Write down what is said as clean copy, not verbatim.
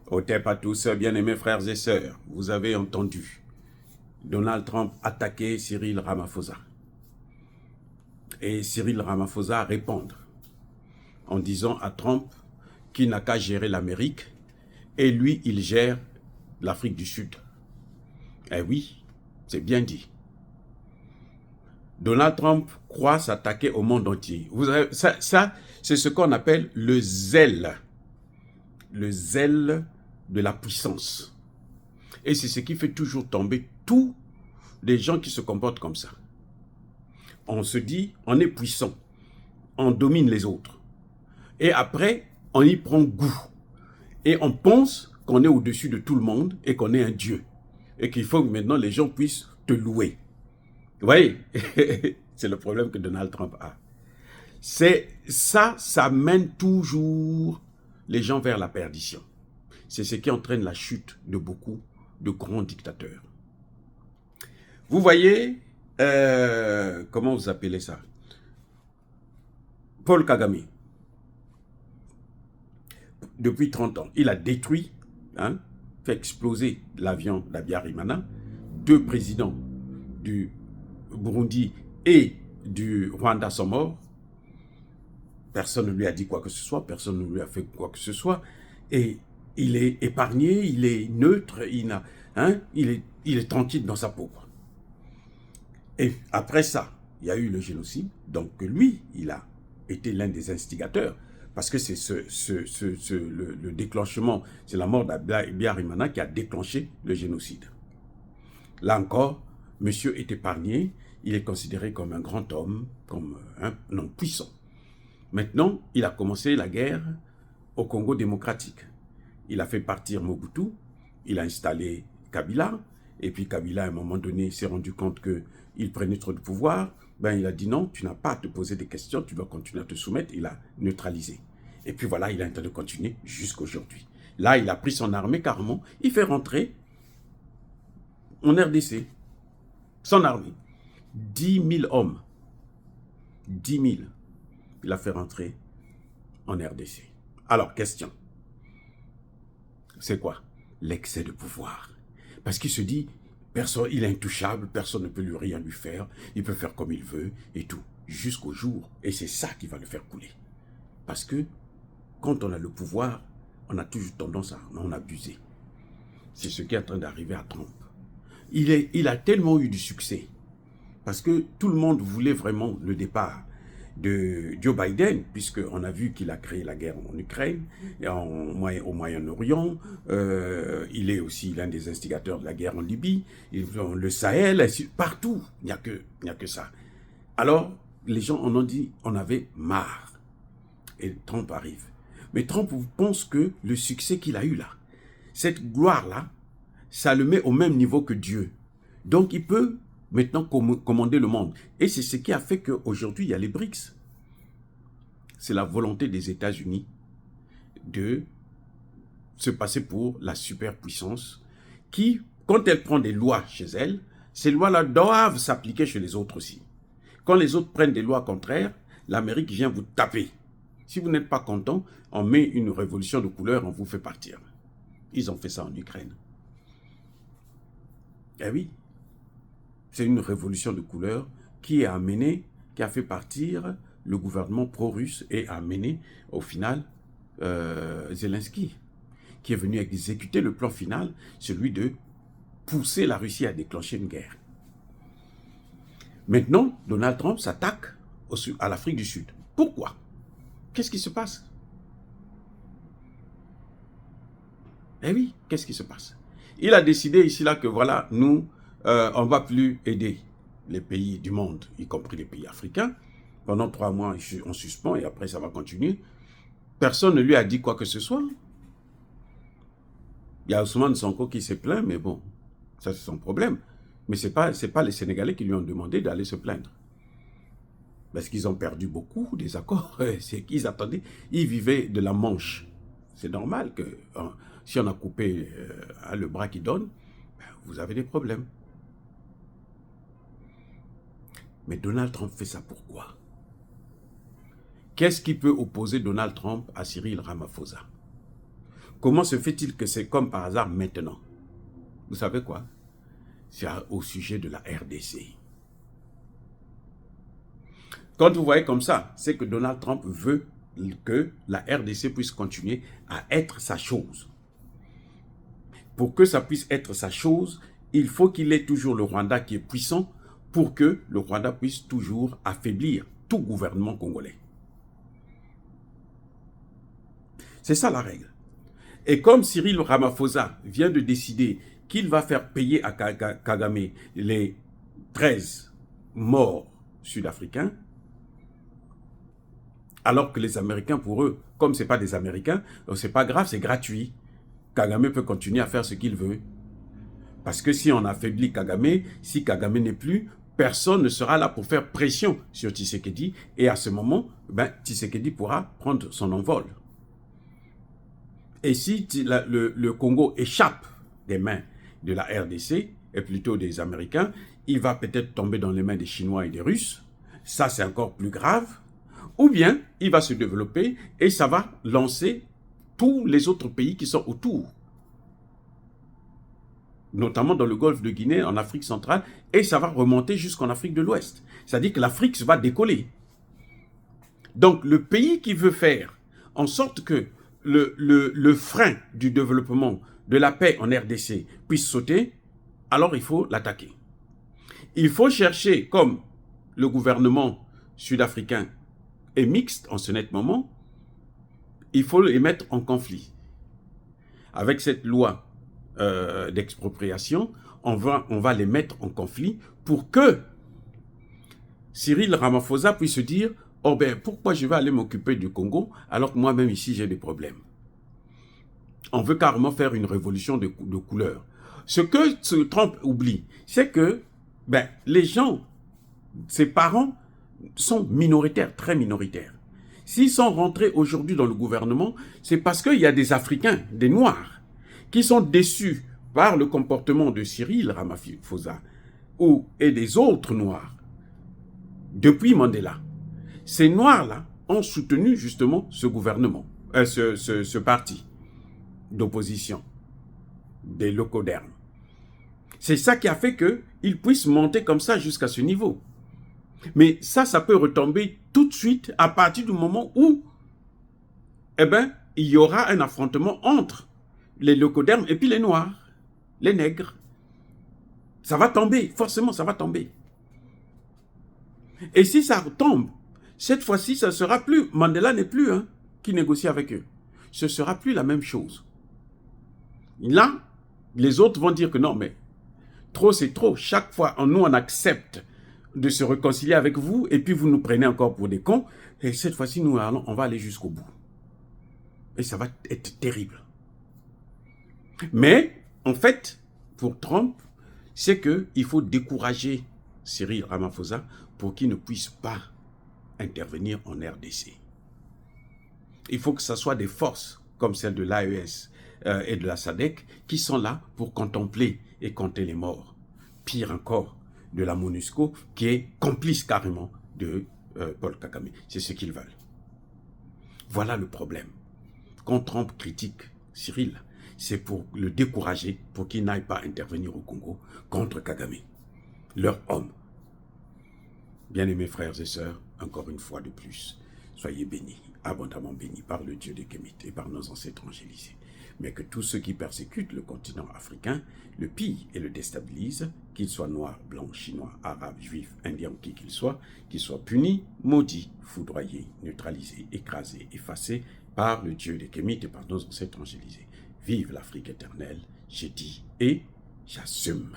Otep à tous, bien-aimés frères et sœurs, vous avez entendu Donald Trump attaquer Cyril Ramaphosa. Et Cyril Ramaphosa répondre en disant à Trump qu'il n'a qu'à gérer l'Amérique et lui, il gère l'Afrique du Sud. Eh oui, c'est bien dit. Donald Trump croit s'attaquer au monde entier. Vous avez, ça c'est ce qu'on appelle le zèle. Le zèle de la puissance. Et c'est ce qui fait toujours tomber tous les gens qui se comportent comme ça. On se dit, on est puissant, on domine les autres. Et après, on y prend goût. Et on pense qu'on est au-dessus de tout le monde et qu'on est un dieu. Et qu'il faut que maintenant les gens puissent te louer. Vous voyez, c'est le problème que Donald Trump a. C'est ça mène toujours les gens vers la perdition. C'est ce qui entraîne la chute de beaucoup de grands dictateurs. Vous voyez, comment vous appelez ça? Paul Kagame. Depuis 30 ans, il a détruit, fait exploser l'avion d'Abiyarimana. 2 présidents du Burundi et du Rwanda sont morts. Personne ne lui a dit quoi que ce soit, personne ne lui a fait quoi que ce soit. Et il est épargné, il est neutre, il est tranquille dans sa peau. Et après ça, il y a eu le génocide. Donc lui, il a été l'un des instigateurs. Parce que c'est le déclenchement, c'est la mort d'Abiyarimana qui a déclenché le génocide. Là encore, monsieur est épargné, il est considéré comme un grand homme, comme un homme puissant. Maintenant, il a commencé la guerre au Congo démocratique. Il a fait partir Mobutu, il a installé Kabila, et puis Kabila, à un moment donné, s'est rendu compte qu'il prenait trop de pouvoir. Il a dit non, tu n'as pas à te poser des questions, tu vas continuer à te soumettre. Il a neutralisé. Et puis voilà, il a intenté de continuer jusqu'à aujourd'hui. Là, il a pris son armée carrément, il fait rentrer en RDC, son armée. 10 000 hommes. 10 000. Il a fait rentrer en RDC. Alors, question. C'est quoi? L'excès de pouvoir. Parce qu'il se dit, personne, il est intouchable, personne ne peut rien lui faire, il peut faire comme il veut et tout, jusqu'au jour. Et c'est ça qui va le faire couler. Parce que quand on a le pouvoir, on a toujours tendance à en abuser. C'est ce qui est en train d'arriver à Trump. Il a tellement eu du succès, parce que tout le monde voulait vraiment le départ de Joe Biden, puisqu'on a vu qu'il a créé la guerre en Ukraine, et au Moyen-Orient. Il est aussi l'un des instigateurs de la guerre en Libye, le Sahel, partout, il n'y a que ça. Alors, les gens en ont dit, on avait marre. Et Trump arrive. Mais Trump pense que le succès qu'il a eu là, cette gloire-là, ça le met au même niveau que Dieu. Donc, il peut maintenant commander le monde. Et c'est ce qui a fait qu'aujourd'hui, il y a les BRICS. C'est la volonté des États-Unis de se passer pour la superpuissance qui, quand elle prend des lois chez elle, ces lois-là doivent s'appliquer chez les autres aussi. Quand les autres prennent des lois contraires, l'Amérique vient vous taper. Si vous n'êtes pas content, on met une révolution de couleur, on vous fait partir. Ils ont fait ça en Ukraine. Eh oui. C'est une révolution de couleur qui a fait partir le gouvernement pro-russe et a amené au final Zelensky, qui est venu exécuter le plan final, celui de pousser la Russie à déclencher une guerre. Maintenant, Donald Trump s'attaque à l'Afrique du Sud. Pourquoi? Qu'est-ce qui se passe? Eh oui, qu'est-ce qui se passe? Il a décidé ici là que voilà, nous, on ne va plus aider les pays du monde, y compris les pays africains. Pendant 3 mois, on suspend et après ça va continuer. Personne ne lui a dit quoi que ce soit. Il y a Ousmane Sonko qui s'est plaint, mais bon, ça c'est son problème. Mais ce n'est pas les Sénégalais qui lui ont demandé d'aller se plaindre. Parce qu'ils ont perdu beaucoup des accords. C'est qu'ils attendaient. Ils vivaient de la Manche. C'est normal que si on a coupé le bras qui donne, vous avez des problèmes. Mais Donald Trump fait ça pourquoi? Qu'est-ce qui peut opposer Donald Trump à Cyril Ramaphosa? Comment se fait-il que c'est comme par hasard maintenant? Vous savez quoi? C'est au sujet de la RDC. Quand vous voyez comme ça, c'est que Donald Trump veut que la RDC puisse continuer à être sa chose. Pour que ça puisse être sa chose, il faut qu'il ait toujours le Rwanda qui est puissant pour que le Rwanda puisse toujours affaiblir tout gouvernement congolais. C'est ça la règle. Et comme Cyril Ramaphosa vient de décider qu'il va faire payer à Kagame les 13 morts sud-africains, alors que les Américains, pour eux, comme ce n'est pas des Américains, c'est pas grave, c'est gratuit. Kagame peut continuer à faire ce qu'il veut. Parce que si on affaiblit Kagame, si Kagame n'est plus, personne ne sera là pour faire pression sur Tshisekedi. Et à ce moment, Tshisekedi pourra prendre son envol. Et si le Congo échappe des mains de la RDC, et plutôt des Américains, il va peut-être tomber dans les mains des Chinois et des Russes. Ça, c'est encore plus grave. Ou bien, il va se développer et ça va lancer tous les autres pays qui sont autour. Notamment dans le golfe de Guinée, en Afrique centrale, et ça va remonter jusqu'en Afrique de l'Ouest. C'est-à-dire que l'Afrique va décoller. Donc, le pays qui veut faire en sorte que le frein du développement, de la paix en RDC puisse sauter, alors il faut l'attaquer. Il faut chercher, comme le gouvernement sud-africain est mixte en ce net moment, il faut les mettre en conflit. Avec cette loi d'expropriation, on va les mettre en conflit pour que Cyril Ramaphosa puisse se dire « Oh ben, pourquoi je vais aller m'occuper du Congo alors que moi-même ici j'ai des problèmes ?» On veut carrément faire une révolution de couleur. Ce que Trump oublie, c'est que les gens, ses parents, sont minoritaires, très minoritaires. S'ils sont rentrés aujourd'hui dans le gouvernement, c'est parce qu'il y a des Africains, des Noirs, qui sont déçus par le comportement de Cyril Ramaphosa et des autres Noirs depuis Mandela. Ces Noirs-là ont soutenu justement ce gouvernement, ce parti d'opposition, des locodermes. C'est ça qui a fait qu'ils puissent monter comme ça jusqu'à ce niveau. Mais ça peut retomber tout de suite à partir du moment où il y aura un affrontement entre les locodermes et puis les Noirs, les nègres. Ça va tomber, forcément ça va tomber. Et si ça retombe, cette fois-ci, ça ne sera plus, Mandela n'est plus qui négocie avec eux. Ce ne sera plus la même chose. Là, les autres vont dire que non, mais trop c'est trop. Chaque fois, nous on accepte de se réconcilier avec vous, et puis vous nous prenez encore pour des cons, et cette fois-ci, on va aller jusqu'au bout. Et ça va être terrible. Mais, en fait, pour Trump, c'est qu'il faut décourager Cyril Ramaphosa pour qu'il ne puisse pas intervenir en RDC. Il faut que ce soit des forces comme celles de l'AES et de la SADC qui sont là pour contempler et compter les morts. Pire encore, de la MONUSCO qui est complice carrément de Paul Kagame. C'est ce qu'ils veulent. Voilà le problème. Quand Trump critique Cyril, c'est pour le décourager, pour qu'il n'aille pas intervenir au Congo contre Kagame, leur homme. Bien-aimés frères et sœurs, encore une fois de plus, soyez bénis, abondamment bénis par le Dieu des Kémites et par nos ancêtres angélisés. Mais que tous ceux qui persécutent le continent africain le pillent et le déstabilisent, qu'ils soient noirs, blancs, chinois, arabes, juifs, indiens ou qui qu'ils soient punis, maudits, foudroyés, neutralisés, écrasés, effacés par le Dieu des Kémites et par nos ancêtres angélisés. Vive l'Afrique éternelle, j'ai dit et j'assume.